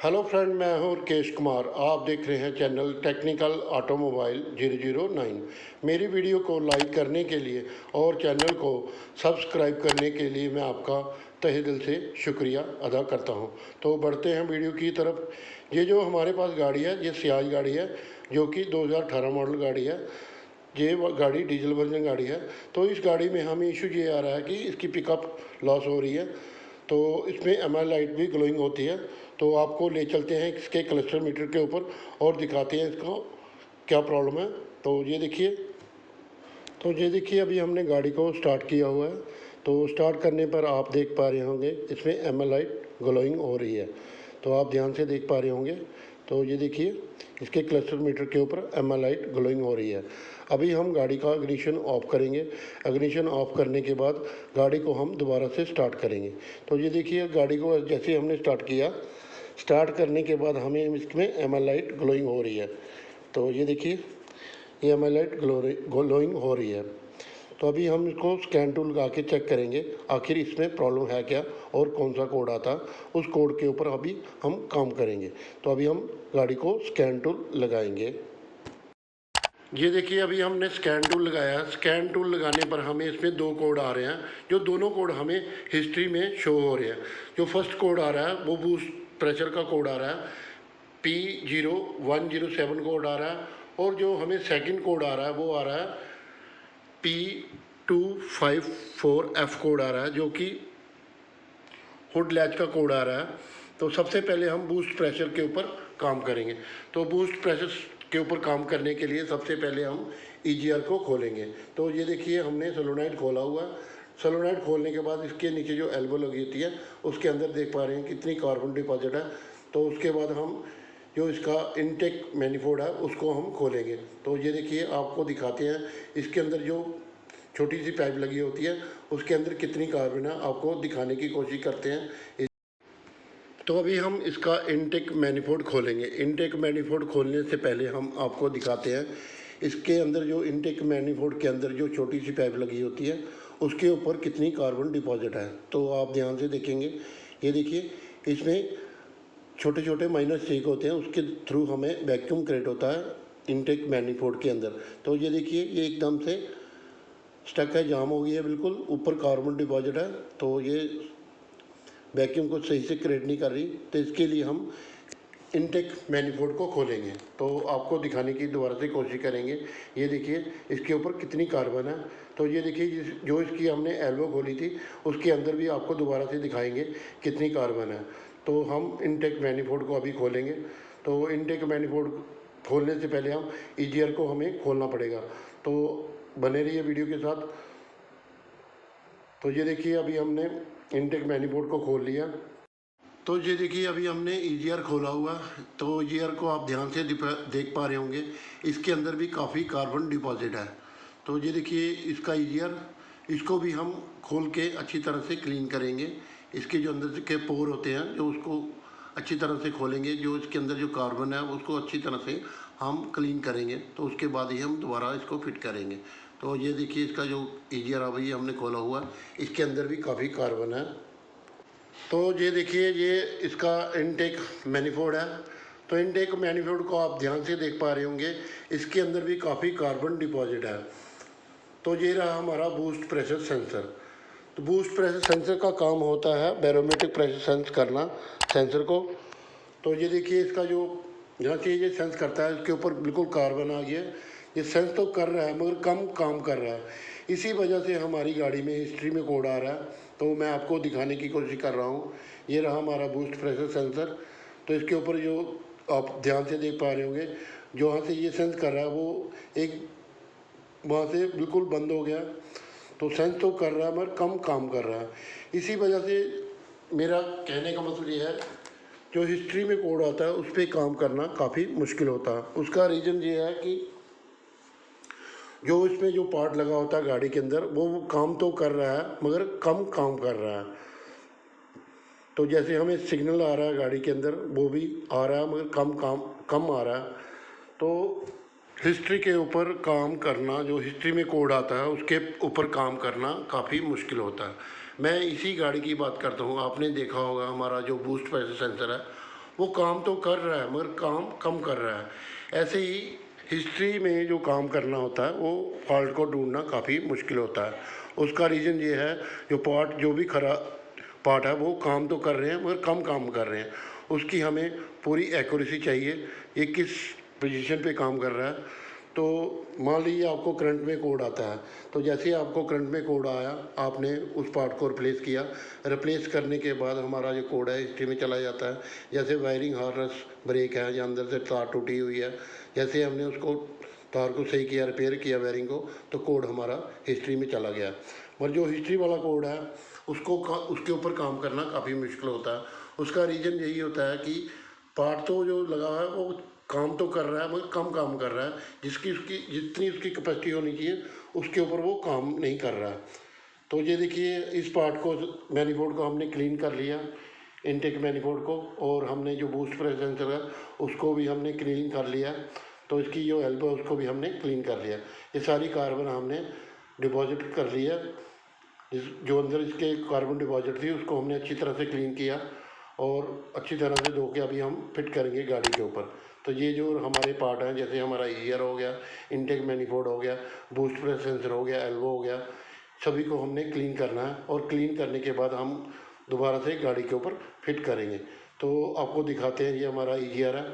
Hello friend, मैं हूं केश कुमार। आप देख रहे हैं चैनल टेक्निकल ऑटोमोबाइल 009। मेरी वीडियो को लाइक करने के लिए और चैनल को सब्सक्राइब करने के लिए मैं आपका तहे दिल से शुक्रिया अदा करता हूं। तो बढ़ते हैं वीडियो की तरफ। ये जो हमारे पास गाड़ी है, ये सियाज गाड़ी है जो कि 2018 मॉडल गाड़ी है। ये गाड़ी डीजल वर्जन गाड़ी है। तो इस गाड़ी में हमें इशू ये आ रहा है कि इसकी पिकअप लॉस हो रही है। तो इसमें एमआई लाइट भी ग्लोइंग होती है। तो आपको ले चलते हैं इसके क्लस्टर मीटर के ऊपर और दिखाते हैं इसको क्या प्रॉब्लम है। तो ये देखिए अभी हमने गाड़ी को स्टार्ट किया हुआ है। तो स्टार्ट करने पर आप देख पा रहे होंगे इसमें एमआई लाइट ग्लोइंग हो रही है। तो आप ध्यान से देख पा रहे होंगे। तो ये देखिए इसके क्लस्टर मीटर के ऊपर एमआई लाइट ग्लोइंग हो रही है। अभी हम गाड़ी का इग्निशन ऑफ करेंगे। इग्निशन ऑफ करने के बाद गाड़ी को हम दोबारा से स्टार्ट करेंगे। तो ये देखिए गाड़ी को जैसे हमने स्टार्ट किया, स्टार्ट करने के बाद हमें इसमें एमआई लाइट ग्लोइंग हो रही है। तो ये देखिए ये एमआई लाइट ग्लोइंग हो रही है। तो अभी हम इसको स्कैन टूल लगा के चेक करेंगे आखिर इसमें प्रॉब्लम है क्या और कौन सा कोड आता है। उस कोड के ऊपर अभी हम काम करेंगे। तो अभी हम गाड़ी को स्कैन टूल लगाएंगे। ये देखिए अभी हमने स्कैन टूल लगाया। स्कैन टूल लगाने पर हमें इसमें दो कोड आ रहे हैं, जो दोनों कोड हमें हिस्ट्री में शो हो रहे हैं। जो फर्स्ट कोड आ रहा है वो बूस्ट प्रेशर का कोड आ रहा है, P0107 कोड आ रहा है। और जो हमें सेकंड कोड आ रहा है वो आ रहा है P254F कोड आ रहा है, जो कि हुड लैच का कोड आ रहा है। तो सबसे पहले हम बूस्ट प्रेशर के ऊपर काम करेंगे। तो बूस्ट प्रेशर के ऊपर काम करने के लिए सबसे पहले हम EGR को खोलेंगे। तो ये देखिए हमने सोलोनाइड खोला हुआ। सोलोनाइड खोलने के बाद इसके नीचे जो एल्बो लगी होती है उसके अंदर देख पा रहे हैं कितनी कार्बन डिपॉजिट है। तो उसके बाद हम जो इसका इनटेक मैनिफोल्ड है उसको हम खोलेंगे। तो ये देखिए आपको दिखाते हैं इसके अंदर जो छोटी सी पाइप लगी होती है उसके अंदर कितनी कार्बन है, आपको दिखाने की कोशिश करते हैं। तो अभी हम इसका इनटेक मैनिफोल्ड खोलेंगे। इनटेक मैनिफोल्ड खोलने से पहले हम आपको दिखाते हैं इसके अंदर जो इनटेक मैनिफोल्ड के अंदर जो छोटी सी पाइप लगी होती है उसके ऊपर कितनी कार्बन डिपॉजिट है। तो आप ध्यान से देखेंगे, ये देखिए इसमें छोटे छोटे माइनस चेक होते हैं, उसके थ्रू हमें वैक्यूम क्रिएट होता है इनटेक मैनिफोल्ड के अंदर। तो ये देखिए ये एकदम से स्टक है, जाम हो गई है बिल्कुल, ऊपर कार्बन डिपॉजिट है। तो ये वैक्यूम को सही से क्रिएट नहीं कर रही। तो इसके लिए हम इनटेक मैनिफोल्ड को खोलेंगे। तो आपको दिखाने की दोबारा से कोशिश करेंगे। ये देखिए इसके ऊपर कितनी कार्बन है। तो ये देखिए जो इसकी हमने एल्बो खोली थी उसके अंदर भी आपको दोबारा से दिखाएंगे कितनी कार्बन है। तो हम इनटेक मैनिफोल्ड को अभी खोलेंगे। तो इनटेक मैनिफोल्ड खोलने से पहले हम EGR को हमें खोलना पड़ेगा। तो बने रहिए वीडियो के साथ। तो ये देखिए अभी हमने इनटेक मैनिफोल्ड को खोल लिया। तो ये देखिए अभी हमने EGR खोला हुआ। तो EGR को आप ध्यान से देख पा रहे होंगे, इसके अंदर भी काफ़ी कार्बन डिपॉजिट है। तो ये देखिए इसका EGR, इसको भी हम खोल के अच्छी तरह से क्लीन करेंगे। इसके जो अंदर के पोर होते हैं जो उसको अच्छी तरह से खोलेंगे, जो इसके अंदर जो कार्बन है उसको अच्छी तरह से हम क्लीन करेंगे। तो उसके बाद ही हम दोबारा इसको फिट करेंगे। तो ये देखिए इसका जो EGR अभी हमने खोला हुआ, इसके अंदर भी काफ़ी कार्बन है। तो ये देखिए ये इसका इनटेक मैनिफोल्ड है। तो इनटेक मैनिफोल्ड को आप ध्यान से देख पा रहे होंगे, इसके अंदर भी काफ़ी कार्बन डिपॉजिट है। तो ये रहा हमारा बूस्ट प्रेशर सेंसर। तो बूस्ट प्रेशर सेंसर का काम होता है बैरोमेट्रिक प्रेशर सेंस करना सेंसर को। तो ये देखिए इसका जो जहाँ से ये सेंस करता है उसके ऊपर बिल्कुल कार्बन आ गया। ये सेंस तो कर रहा है मगर कम काम कर रहा है, इसी वजह से हमारी गाड़ी में हिस्ट्री में कोड आ रहा है। तो मैं आपको दिखाने की कोशिश कर रहा हूँ। ये रहा हमारा बूस्ट प्रेशर सेंसर। तो इसके ऊपर जो आप ध्यान से देख पा रहे होंगे, जो वहाँ से ये सेंस कर रहा है वो एक वहाँ से बिल्कुल बंद हो गया। तो सेंस तो कर रहा है मगर कम काम कर रहा है। इसी वजह से मेरा कहने का मतलब ये है, जो हिस्ट्री में कोड आता है उस पर काम करना काफ़ी मुश्किल होता है। उसका रीज़न ये है कि जो इसमें जो पार्ट लगा होता है गाड़ी के अंदर वो काम तो कर रहा है मगर कम काम कर रहा है। तो जैसे हमें सिग्नल आ रहा है गाड़ी के अंदर वो भी आ रहा है मगर कम आ रहा है। तो हिस्ट्री के ऊपर काम करना, जो हिस्ट्री में कोड आता है उसके ऊपर काम करना काफ़ी मुश्किल होता है। मैं इसी गाड़ी की बात करता हूँ। आपने देखा होगा हमारा जो बूस्ट प्रेशर सेंसर है वो काम तो कर रहा है मगर काम कम कर रहा है। ऐसे ही हिस्ट्री में जो काम करना होता है वो फॉल्ट को ढूंढना काफ़ी मुश्किल होता है। उसका रीज़न ये है, जो भी खराब पार्ट है वो काम तो कर रहे हैं मगर कम काम कर रहे हैं। उसकी हमें पूरी एक्यूरेसी चाहिए, ये किस पोजीशन पे काम कर रहा है। तो मान लीजिए आपको करंट में कोड आता है, तो जैसे ही आपको करंट में कोड आया, आपने उस पार्ट को रिप्लेस किया। रिप्लेस करने के बाद हमारा जो कोड है हिस्ट्री में चला जाता है। जैसे वायरिंग हार्नेस ब्रेक है या अंदर से तार टूटी हुई है, जैसे हमने उसको तार को सही किया, रिपेयर किया वायरिंग को, तो कोड हमारा हिस्ट्री में चला गया। मगर जो हिस्ट्री वाला कोड है उसके ऊपर काम करना काफ़ी मुश्किल होता है। उसका रीज़न यही होता है कि पार्ट तो जो लगा है वो काम तो कर रहा है मगर कम काम कर रहा है। जितनी उसकी कैपेसिटी होनी चाहिए उसके ऊपर वो काम नहीं कर रहा है। तो ये देखिए, इस पार्ट को, मैनीफोल्ड को हमने क्लीन कर लिया, इनटेक मैनीफोल्ड को, और हमने जो बूस्ट प्रेस सेंसर है उसको भी हमने क्लीन कर लिया। तो इसकी जो एल्बो है उसको भी हमने क्लीन कर लिया। ये सारी कार्बन हमने डिपॉजिट कर लिया। जो अंदर इसके कार्बन डिपॉजिट थी उसको हमने अच्छी तरह से क्लीन किया और अच्छी तरह से धो के अभी हम फिट करेंगे गाड़ी के ऊपर। तो ये जो हमारे पार्ट हैं, जैसे हमारा ईयर हो गया, इनटेक मैनीफोल्ड हो गया, बूस्ट प्रेस सेंसर हो गया, एल्बो हो गया, सभी को हमने क्लीन करना है। और क्लीन करने के बाद हम दोबारा से गाड़ी के ऊपर फिट करेंगे। तो आपको दिखाते हैं, ये हमारा ईयर है,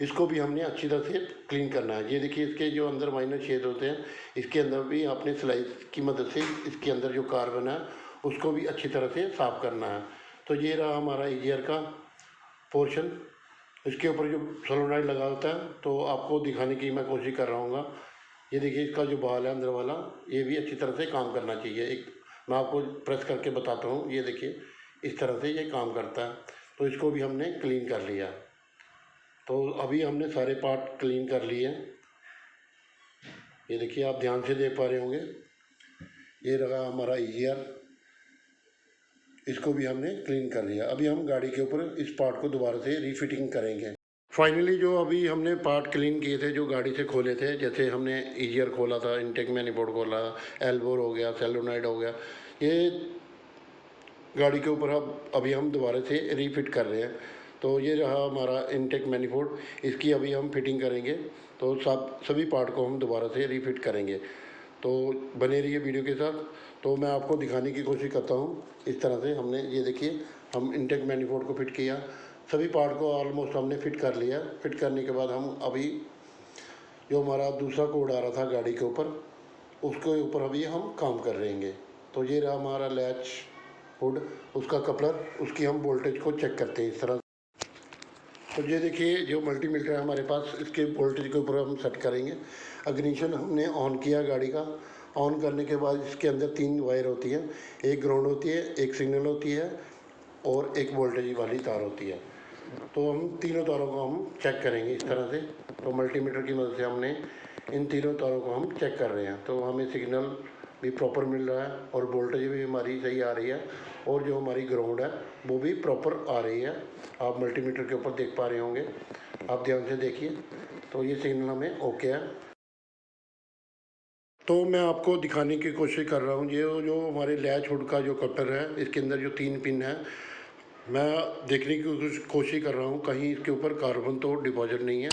इसको भी हमने अच्छी तरह से क्लीन करना है। ये देखिए, इसके जो अंदर माइनर छेद होते हैं, इसके अंदर भी आपने स्लाइस की मदद से इसके अंदर जो कार्बन है उसको भी अच्छी तरह से साफ़ करना है। तो ये रहा हमारा ईयर का पोर्शन। इसके ऊपर जो सोलोनाइड लगा होता है, तो आपको दिखाने की मैं कोशिश कर रहा हूँ। ये देखिए, इसका जो बाल है अंदर वाला, ये भी अच्छी तरह से काम करना चाहिए। एक मैं आपको प्रेस करके बताता हूँ। ये देखिए, इस तरह से ये काम करता है। तो इसको भी हमने क्लीन कर लिया। तो अभी हमने सारे पार्ट क्लीन कर लिए। ये देखिए, आप ध्यान से देख पा रहे होंगे, ये रहा हमारा ईयर, इसको भी हमने क्लीन कर लिया। अभी हम गाड़ी के ऊपर इस पार्ट को दोबारा से रीफिटिंग करेंगे। फाइनली जो अभी हमने पार्ट क्लीन किए थे, जो गाड़ी से खोले थे, जैसे हमने ईयर खोला था, इनटेक मैनीफोल्ड खोला, एल्बोर हो गया, सोलेनॉइड हो गया, ये गाड़ी के ऊपर अभी हम दोबारा से रीफिट कर रहे हैं। तो ये रहा हमारा इनटेक मैनीफोल्ड, इसकी अभी हम फिटिंग करेंगे। तो सभी पार्ट को हम दोबारा से रीफिट करेंगे। तो बने रहिए वीडियो के साथ। तो मैं आपको दिखाने की कोशिश करता हूँ। इस तरह से हमने, ये देखिए, हम इनटेक मैनीफोल्ड को फिट किया, सभी पार्ट को ऑलमोस्ट हमने फिट कर लिया। फिट करने के बाद हम अभी जो हमारा दूसरा कोड आ रहा था गाड़ी के ऊपर, उसके ऊपर अभी हम काम कर रहेंगे। तो ये रहा हमारा लैच हुड, उसका कपलर, उसकी हम वोल्टेज को चेक करते हैं इस तरह। तो ये देखिए, जो मल्टीमीटर है हमारे पास, इसके वोल्टेज के ऊपर हम सेट करेंगे। इग्निशन हमने ऑन किया गाड़ी का। ऑन करने के बाद इसके अंदर 3 वायर होती है, एक ग्राउंड होती है, एक सिग्नल होती है और एक वोल्टेज वाली तार होती है। तो हम तीनों तारों को हम चेक करेंगे इस तरह से। तो मल्टीमीटर की मदद से हमने इन तीनों तारों को हम चेक कर रहे हैं। तो हमें सिग्नल भी प्रॉपर मिल रहा है और वोल्टेज भी हमारी सही आ रही है, और जो हमारी ग्राउंड है वो भी प्रॉपर आ रही है। आप मल्टीमीटर के ऊपर देख पा रहे होंगे, आप ध्यान से देखिए। तो ये सिग्नल हमें ओके है। तो मैं आपको दिखाने की कोशिश कर रहा हूँ, ये जो हमारे लैच हुड का जो कटर है, इसके अंदर जो 3 पिन है, मैं देखने की कोशिश कर रहा हूँ कहीं इसके ऊपर कार्बन तो डिपॉजिट नहीं है।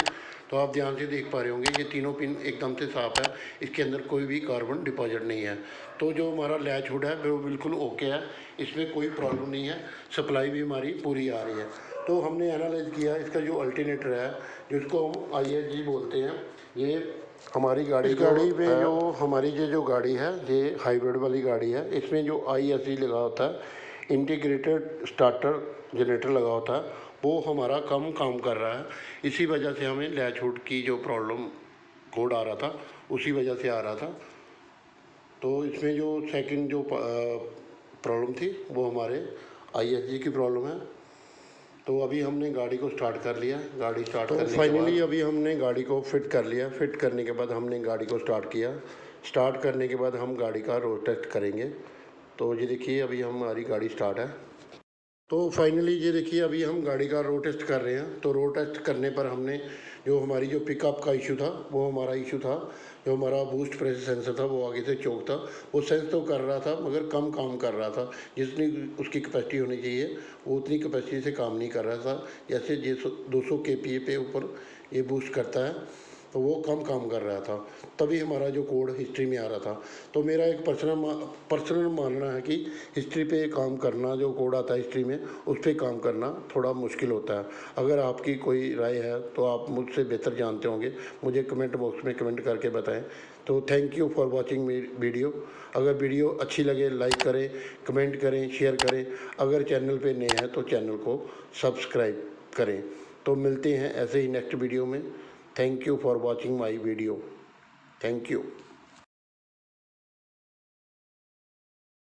तो आप ध्यान से देख पा रहे होंगे, ये तीनों पिन एकदम से साफ़ है, इसके अंदर कोई भी कार्बन डिपॉजिट नहीं है। तो जो हमारा लैच हुड है वो बिल्कुल ओके है, इसमें कोई प्रॉब्लम नहीं है, सप्लाई भी हमारी पूरी आ रही है। तो हमने एनालाइज किया, इसका जो अल्टरनेटर है, जिसको हम ISG बोलते हैं, ये हमारी गाड़ी में जो हमारी जो गाड़ी है, ये हाइब्रिड वाली गाड़ी है। इसमें जो ISG लगा होता है, इंटीग्रेटेड स्टार्टर जनरेटर लगा होता है, वो हमारा कम काम कर रहा है। इसी वजह से हमें लैच हुड की जो प्रॉब्लम कोड आ रहा था, उसी वजह से आ रहा था। तो इसमें जो सेकंड जो प्रॉब्लम थी वो हमारे ISG की प्रॉब्लम है। तो अभी हमने गाड़ी को स्टार्ट कर लिया। गाड़ी स्टार्ट करने के बाद फाइनली अभी हमने गाड़ी को फिट कर लिया। फिट करने के बाद हमने गाड़ी को स्टार्ट किया। स्टार्ट करने के बाद हम गाड़ी का रोड टेस्ट करेंगे। तो ये देखिए, अभी हमारी गाड़ी स्टार्ट है। तो फाइनली ये देखिए अभी हम गाड़ी का रोड टेस्ट कर रहे हैं। तो रोड टेस्ट करने पर हमने जो हमारी जो पिकअप का इशू था वो हमारा इशू था, जो हमारा बूस्ट प्रेशर सेंसर था वो आगे से चौक था, वो सेंस तो कर रहा था मगर कम काम कर रहा था। जितनी उसकी कैपेसिटी होनी चाहिए वो उतनी कैपेसिटी से काम नहीं कर रहा था। जैसे 200 kPa पे ऊपर ये बूस्ट करता है तो वो कम काम कर रहा था, तभी हमारा जो कोड हिस्ट्री में आ रहा था। तो मेरा एक पर्सनल मानना है कि हिस्ट्री पे काम करना, जो कोड आता है हिस्ट्री में उस पर काम करना थोड़ा मुश्किल होता है। अगर आपकी कोई राय है तो आप मुझसे बेहतर जानते होंगे, मुझे कमेंट बॉक्स में कमेंट करके बताएं। तो thank you for watching video. अगर वीडियो अच्छी लगे लाइक करें, कमेंट करें, शेयर करें। अगर चैनल पे नए हैं तो चैनल को सब्सक्राइब करें। तो मिलते हैं ऐसे ही नेक्स्ट वीडियो में। Thank you for watching my video. Thank you.